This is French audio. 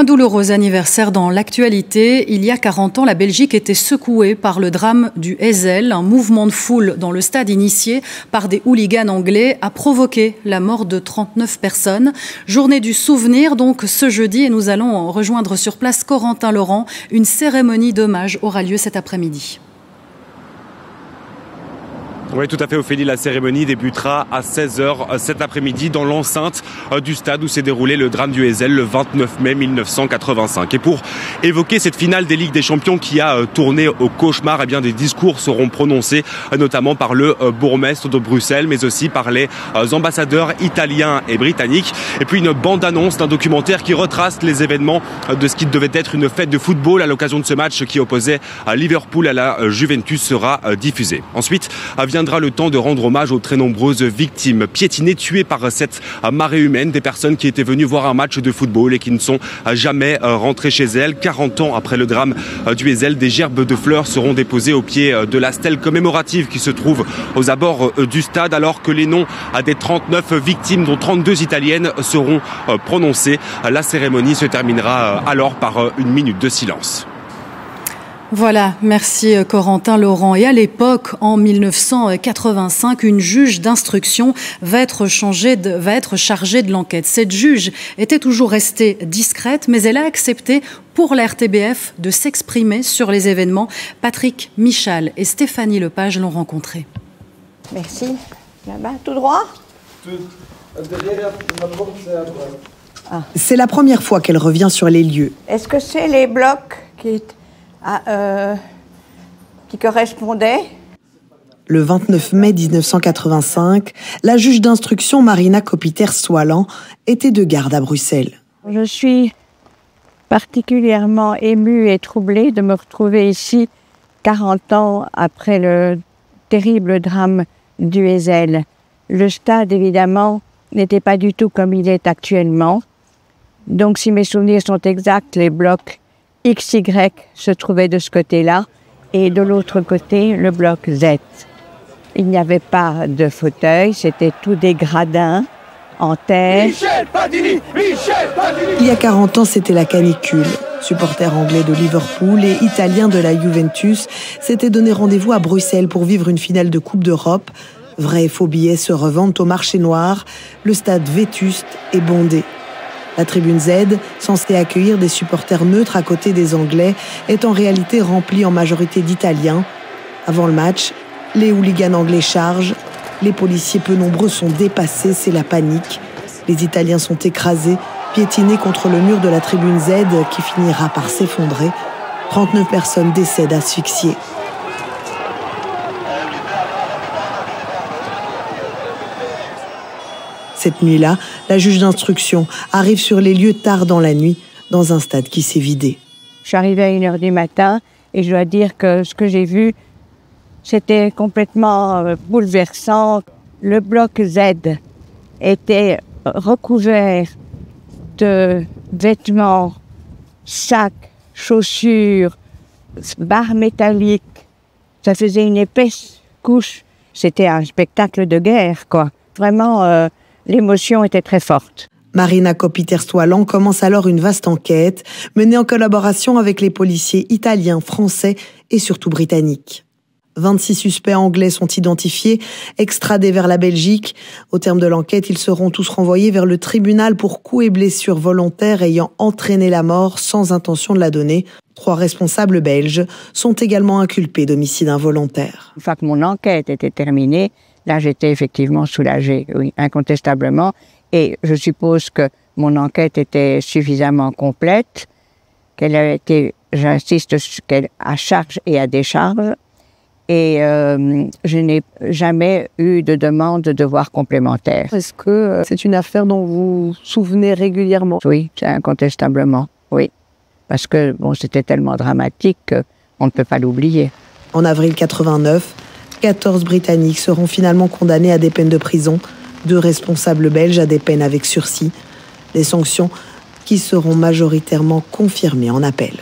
Un douloureux anniversaire dans l'actualité. Il y a 40 ans, la Belgique était secouée par le drame du Heysel. Un mouvement de foule dans le stade initié par des hooligans anglais a provoqué la mort de 39 personnes. Journée du souvenir donc ce jeudi et nous allons rejoindre sur place Corentin Laurent. Une cérémonie d'hommage aura lieu cet après-midi. Oui, tout à fait, Ophélie. La cérémonie débutera à 16h cet après-midi dans l'enceinte du stade où s'est déroulé le drame du Heysel le 29 mai 1985. Et pour évoquer cette finale des Ligues des Champions qui a tourné au cauchemar, eh bien, des discours seront prononcés notamment par le bourgmestre de Bruxelles, mais aussi par les ambassadeurs italiens et britanniques. Et puis une bande-annonce d'un documentaire qui retrace les événements de ce qui devait être une fête de football à l'occasion de ce match qui opposait Liverpool à la Juventus sera diffusé. Ensuite viendra le temps de rendre hommage aux très nombreuses victimes piétinées, tuées par cette marée humaine, des personnes qui étaient venues voir un match de football et qui ne sont jamais rentrées chez elles. 40 ans après le drame du Heysel, des gerbes de fleurs seront déposées au pied de la stèle commémorative qui se trouve aux abords du stade, alors que les noms des 39 victimes, dont 32 italiennes, seront prononcés. La cérémonie se terminera alors par une minute de silence. Voilà, merci Corentin Laurent. Et à l'époque, en 1985, une juge d'instruction va être chargée de l'enquête. Cette juge était toujours restée discrète, mais elle a accepté pour la RTBF de s'exprimer sur les événements. Patrick Michal et Stéphanie Lepage l'ont rencontré. Merci. Là-bas, tout droit. C'est la première fois qu'elle revient sur les lieux. Est-ce que c'est les blocs qui correspondaient? Le 29 mai 1985, la juge d'instruction Marina Kopiter-Soalan était de garde à Bruxelles. Je suis particulièrement émue et troublée de me retrouver ici 40 ans après le terrible drame du Heysel. Le stade, évidemment, n'était pas du tout comme il est actuellement. Donc, si mes souvenirs sont exacts, les blocs XY se trouvait de ce côté-là et de l'autre côté, le bloc Z. Il n'y avait pas de fauteuil, c'était tout des gradins en terre. Michel Platini, Michel Platini. Il y a 40 ans, c'était la canicule. Supporters anglais de Liverpool et italiens de la Juventus s'étaient donné rendez-vous à Bruxelles pour vivre une finale de Coupe d'Europe. Vrais et faux billets se revendent au marché noir. Le stade vétuste est bondé. La tribune Z, censée accueillir des supporters neutres à côté des Anglais, est en réalité remplie en majorité d'Italiens. Avant le match, les hooligans anglais chargent. Les policiers peu nombreux sont dépassés, c'est la panique. Les Italiens sont écrasés, piétinés contre le mur de la tribune Z qui finira par s'effondrer. 39 personnes décèdent asphyxiées. Cette nuit-là, la juge d'instruction arrive sur les lieux tard dans la nuit, dans un stade qui s'est vidé. Je suis arrivée à 1h du matin et je dois dire que ce que j'ai vu, c'était complètement bouleversant. Le bloc Z était recouvert de vêtements, sacs, chaussures, barres métalliques. Ça faisait une épaisse couche. C'était un spectacle de guerre, quoi. Vraiment... l'émotion était très forte. Marina Kopiter-Soalan commence alors une vaste enquête, menée en collaboration avec les policiers italiens, français et surtout britanniques. 26 suspects anglais sont identifiés, extradés vers la Belgique. Au terme de l'enquête, ils seront tous renvoyés vers le tribunal pour coups et blessures volontaires ayant entraîné la mort sans intention de la donner. 3 responsables belges sont également inculpés d'homicide involontaire. Une fois que mon enquête était terminée, là, j'étais effectivement soulagée, oui, incontestablement. Et je suppose que mon enquête était suffisamment complète, qu'elle a été, j'insiste, qu'elle à charge et à décharge. Et je n'ai jamais eu de demande de devoir complémentaire. Est-ce que c'est une affaire dont vous vous souvenez régulièrement? Oui, incontestablement, oui. Parce que bon, c'était tellement dramatique qu'on ne peut pas l'oublier. En avril 89, 14 Britanniques seront finalement condamnés à des peines de prison, 2 responsables belges à des peines avec sursis, des sanctions qui seront majoritairement confirmées en appel.